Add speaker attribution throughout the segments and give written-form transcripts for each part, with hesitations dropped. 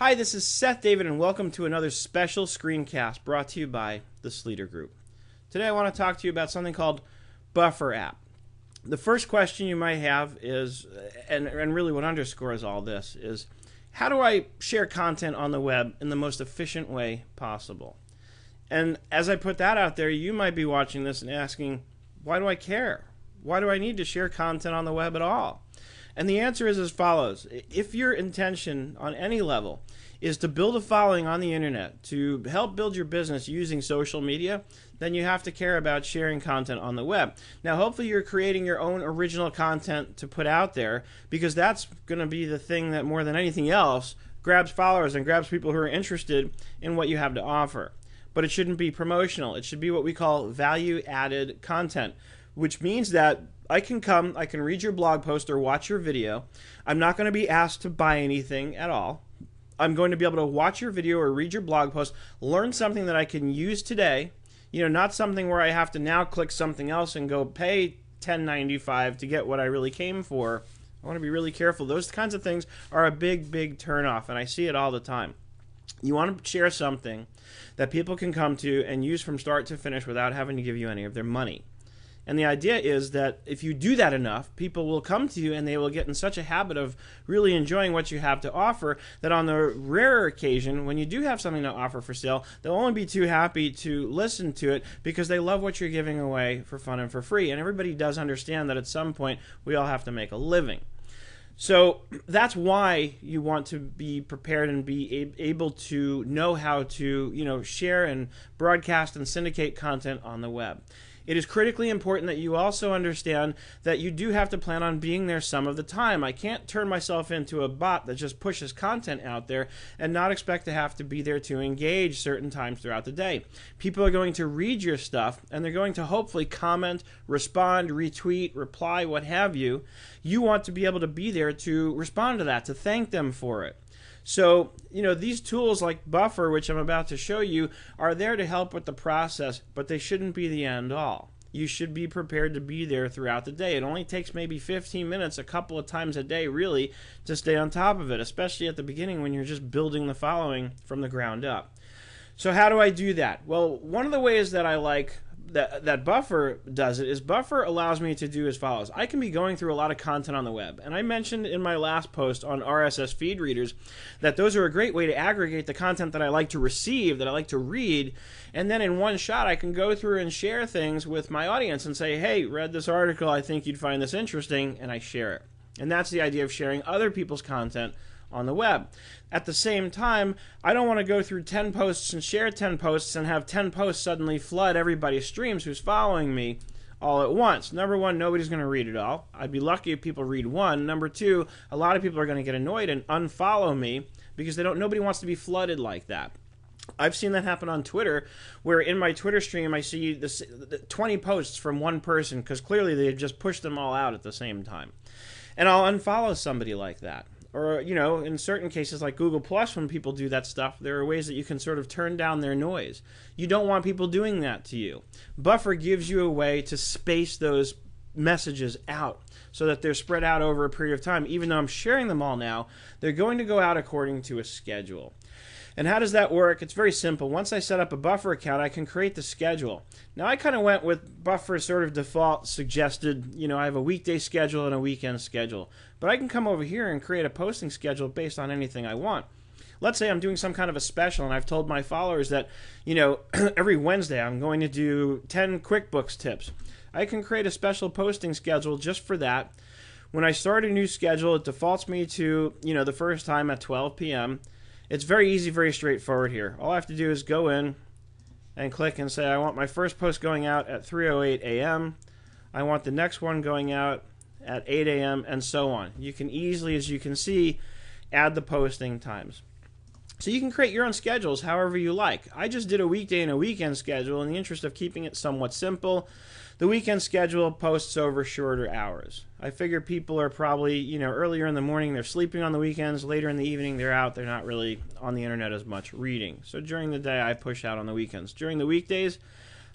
Speaker 1: Hi, this is Seth David, and welcome to another special screencast brought to you by the Sleeter Group. Today I want to talk to you about something called Buffer app. The first question you might have is, and really what underscores all this, is how do I share content on the web in the most efficient way possible? And as I put that out there, you might be watching this and asking, why do I care? Why do I need to share content on the web at all? And the answer is as follows. If your intention on any level is to build a following on the internet, to help build your business using social media, then you have to care about sharing content on the web. Now, hopefully you're creating your own original content to put out there, because that's going to be the thing that more than anything else grabs followers and grabs people who are interested in what you have to offer. But it shouldn't be promotional. It should be what we call value-added content, which means that I can read your blog post or watch your video. I'm not going to be asked to buy anything at all. I'm going to be able to watch your video or read your blog post, learn something that I can use today, not something where I have to now click something else and go pay $10.95 to get what I really came for. I want to be really careful. Those kinds of things are a big, big turnoff, and I see it all the time. You want to share something that people can come to and use from start to finish without having to give you any of their money. And the idea is that if you do that enough, people will come to you and they will get in such a habit of really enjoying what you have to offer that on the rare occasion when you do have something to offer for sale, they'll only be too happy to listen to it because they love what you're giving away for fun and for free. And everybody does understand that at some point we all have to make a living. So that's why you want to be prepared and be able to know how to, share and broadcast and syndicate content on the web. It is critically important that you also understand that you do have to plan on being there some of the time. I can't turn myself into a bot that just pushes content out there and not expect to have to be there to engage certain times throughout the day. People are going to read your stuff and they're going to hopefully comment, respond, retweet, reply, what have you. You want to be able to be there to respond to that, to thank them for it. So, these tools like Buffer, which I'm about to show you, are there to help with the process, but they shouldn't be the end all. You should be prepared to be there throughout the day. It only takes maybe 15 minutes a couple of times a day, really, to stay on top of it, especially at the beginning when you're just building the following from the ground up. So how do I do that? Well, one of the ways that I like that Buffer does it is Buffer allows me to do as follows. I can be going through a lot of content on the web, and I mentioned in my last post on RSS feed readers that those are a great way to aggregate the content that I like to receive, that I like to read, and then in one shot I can go through and share things with my audience and say, hey, read this article, I think you'd find this interesting, and I share it. And that's the idea of sharing other people's content on the web. At the same time, I don't want to go through 10 posts and share 10 posts and have 10 posts suddenly flood everybody's streams who's following me all at once. Number one, nobody's going to read it all. I'd be lucky if people read one. Number two, a lot of people are going to get annoyed and unfollow me because nobody wants to be flooded like that. I've seen that happen on Twitter, where in my Twitter stream I see 20 posts from one person because clearly they've just pushed them all out at the same time. And I'll unfollow somebody like that. Or, in certain cases like Google Plus, when people do that stuff, there are ways that you can sort of turn down their noise. You don't want people doing that to you. Buffer gives you a way to space those messages out so that they're spread out over a period of time. Even though I'm sharing them all now, they're going to go out according to a schedule. And how does that work? It's very simple. Once I set up a Buffer account, I can create the schedule. Now, I kind of went with Buffer's sort of default suggested, I have a weekday schedule and a weekend schedule. But I can come over here and create a posting schedule based on anything I want. Let's say I'm doing some kind of a special and I've told my followers that, every Wednesday I'm going to do 10 QuickBooks tips. I can create a special posting schedule just for that. When I start a new schedule, it defaults me to, the first time at 12 p.m., It's very easy, very straightforward here. All I have to do is go in and click and say I want my first post going out at 3:08 a.m. I want the next one going out at 8 a.m. and so on. You can easily, as you can see, add the posting times. So you can create your own schedules however you like. I just did a weekday and a weekend schedule in the interest of keeping it somewhat simple. The weekend schedule posts over shorter hours. I figure people are probably, earlier in the morning they're sleeping on the weekends, later in the evening they're out, they're not really on the internet as much reading. So during the day I push out on the weekends. During the weekdays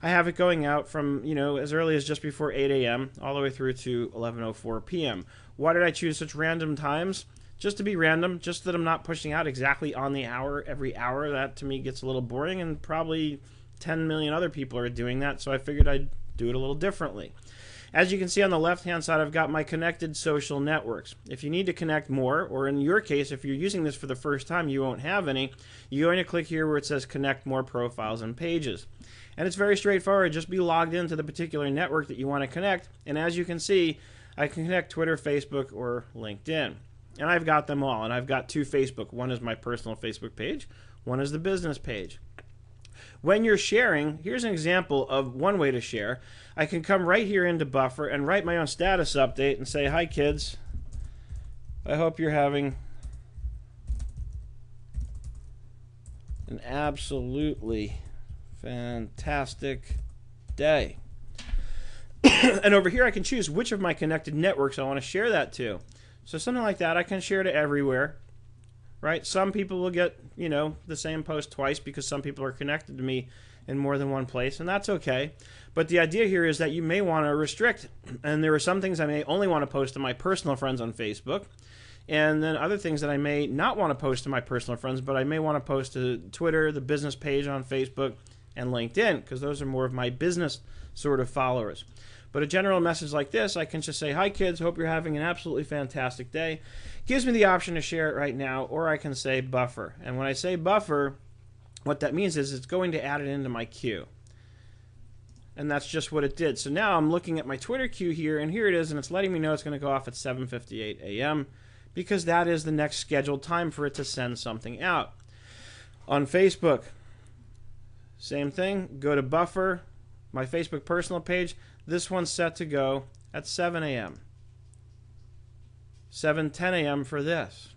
Speaker 1: I have it going out from, as early as just before 8 a.m. all the way through to 11:04 p.m. Why did I choose such random times? just to be random, just that I'm not pushing out exactly on the hour every hour. That to me gets a little boring, and probably 10 million other people are doing that, so I figured I'd do it a little differently. As you can see on the left-hand side, I've got my connected social networks. If you need to connect more, or in your case, if you're using this for the first time, you won't have any, you're going to click here where it says connect more profiles and pages. And it's very straightforward. Just be logged into the particular network that you want to connect. And as you can see, I can connect Twitter, Facebook, or LinkedIn. And I've got them all. And I've got 2 Facebook. One is my personal Facebook page. One is the business page. When you're sharing, here's an example of one way to share. I can come right here into Buffer and write my own status update and say, hi kids, I hope you're having an absolutely fantastic day. And over here I can choose which of my connected networks I want to share that to. So something like that I can share to everywhere. Right? Some people will get, the same post twice because some people are connected to me in more than one place, and that's okay. But the idea here is that you may want to restrict, and there are some things I may only want to post to my personal friends on Facebook, and then other things that I may not want to post to my personal friends, but I may want to post to Twitter, the business page on Facebook, and LinkedIn, because those are more of my business sort of followers. But a general message like this, I can just say, hi kids, hope you're having an absolutely fantastic day. Gives me the option to share it right now, or I can say buffer. And when I say buffer, what that means is it's going to add it into my queue. And that's just what it did. So now I'm looking at my Twitter queue here, and here it is, and it's letting me know it's going to go off at 7:58 a.m. because that is the next scheduled time for it to send something out. On Facebook, same thing. Go to buffer, my Facebook personal page. This one's set to go at 7 a.m. 7:10 a.m. for this.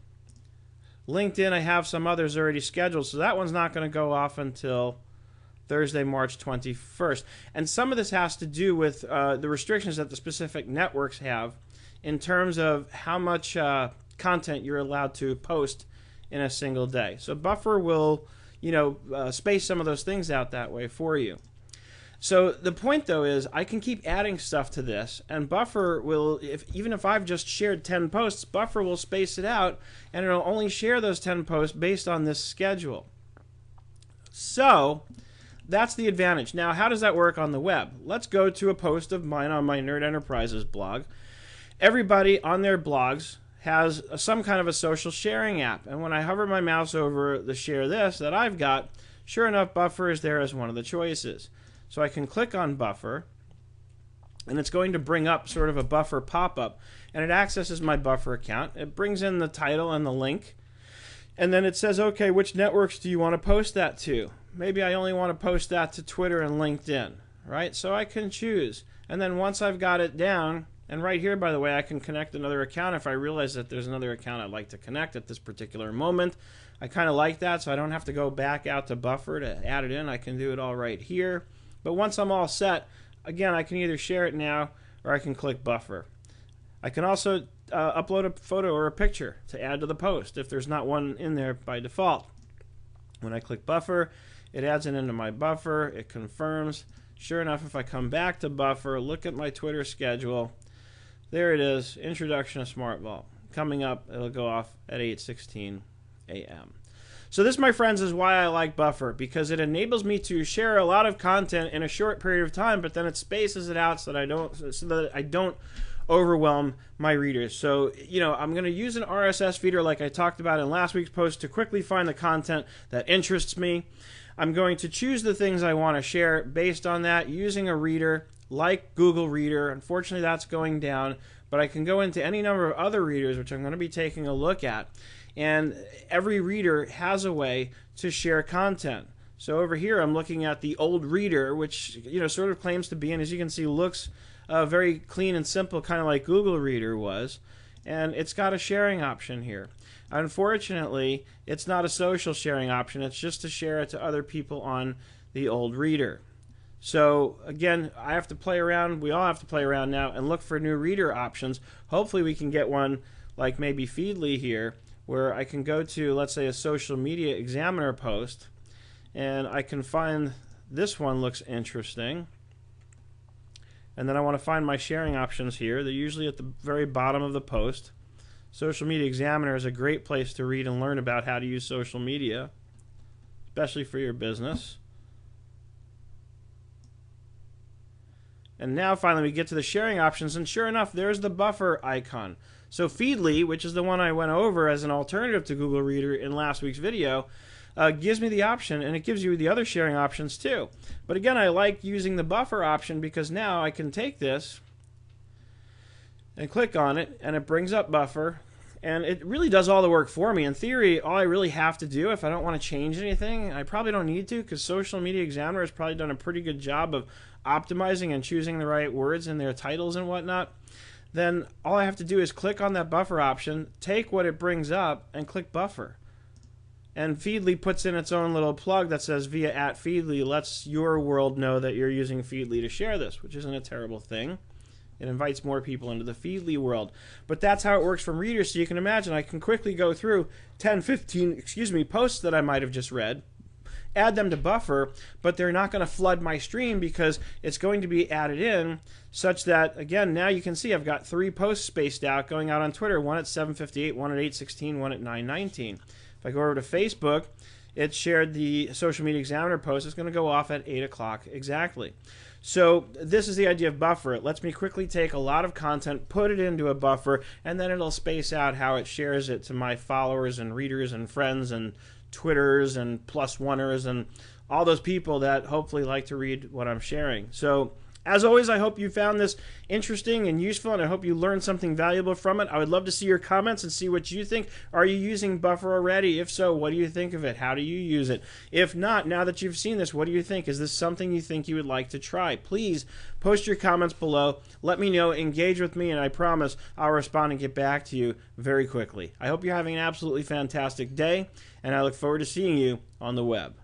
Speaker 1: LinkedIn, I have some others already scheduled, so that one's not going to go off until Thursday, March 21st. And some of this has to do with the restrictions that the specific networks have in terms of how much content you're allowed to post in a single day. So Buffer will, space some of those things out that way for you. So the point, though, is I can keep adding stuff to this, and Buffer will, even if I've just shared 10 posts, Buffer will space it out, and it'll only share those 10 posts based on this schedule. So that's the advantage. Now, how does that work on the web? Let's go to a post of mine on my Nerd Enterprises blog. Everybody on their blogs has some kind of a social sharing app, and when I hover my mouse over the share this that I've got, sure enough, Buffer is there as one of the choices. So I can click on Buffer, and it's going to bring up sort of a Buffer pop-up, and it accesses my Buffer account. It brings in the title and the link, and then it says, okay, which networks do you want to post that to? Maybe I only want to post that to Twitter and LinkedIn, right? So I can choose, and then once I've got it down, and right here, by the way, I can connect another account if I realize that there's another account I'd like to connect at this particular moment. I kind of like that, so I don't have to go back out to Buffer to add it in. I can do it all right here. But once I'm all set, again, I can either share it now or I can click Buffer. I can also upload a photo or a picture to add to the post if there's not one in there by default. When I click Buffer, it adds it into my Buffer. It confirms. Sure enough, if I come back to Buffer, look at my Twitter schedule, there it is, Introduction to Smart Vault. Coming up, it'll go off at 8:16 a.m. So this, my friends, is why I like Buffer, because it enables me to share a lot of content in a short period of time, but then it spaces it out so that I don't overwhelm my readers. So, I'm going to use an RSS feeder like I talked about in last week's post to quickly find the content that interests me. I'm going to choose the things I want to share based on that using a reader like Google Reader. Unfortunately, that's going down, but I can go into any number of other readers, which I'm going to be taking a look at. And every reader has a way to share content. So over here, I'm looking at the old reader, which sort of claims to be, and as you can see, looks very clean and simple, kind of like Google Reader was. And it's got a sharing option here. Unfortunately, it's not a social sharing option. It's just to share it to other people on the old reader. So again, I have to play around. We all have to play around now and look for new reader options. Hopefully, we can get one like maybe Feedly here, where I can go to, let's say, a social media examiner post, and I can find this one looks interesting. And then I want to find my sharing options here. They're usually at the very bottom of the post. Social Media Examiner is a great place to read and learn about how to use social media, especially for your business. And now finally we get to the sharing options, and sure enough, there's the buffer icon. So Feedly, which is the one I went over as an alternative to Google Reader in last week's video, gives me the option, and it gives you the other sharing options too. But again, I like using the buffer option because now I can take this and click on it, and it brings up buffer, and it really does all the work for me. In theory, all I really have to do, if I don't want to change anything, I probably don't need to, because Social Media Examiner has probably done a pretty good job of optimizing and choosing the right words in their titles and whatnot. Then all I have to do is click on that buffer option, take what it brings up, and click buffer. And Feedly puts in its own little plug that says via @Feedly lets your world know that you're using Feedly to share this, which isn't a terrible thing. It invites more people into the Feedly world. But that's how it works from readers. So you can imagine I can quickly go through 10, 15, posts that I might have just read, add them to buffer, but they're not going to flood my stream because it's going to be added in such that, again, now you can see I've got 3 posts spaced out going out on Twitter, one at 7:58, one at 8:16, one at 9:19. If I go over to Facebook, it shared the Social Media Examiner post. It's going to go off at 8 o'clock exactly. So this is the idea of buffer. It lets me quickly take a lot of content, put it into a buffer, and then it'll space out how it shares it to my followers and readers and friends and Twitters and +1ers and all those people that hopefully like to read what I'm sharing. So as always, I hope you found this interesting and useful, and I hope you learned something valuable from it. I would love to see your comments and see what you think. Are you using buffer already? If so, what do you think of it? How do you use it? If not, now that you've seen this, what do you think? Is this something you think you would like to try? Please post your comments below. Let me know. Engage with me, and I promise I'll respond and get back to you very quickly. I hope you're having an absolutely fantastic day, and I look forward to seeing you on the web.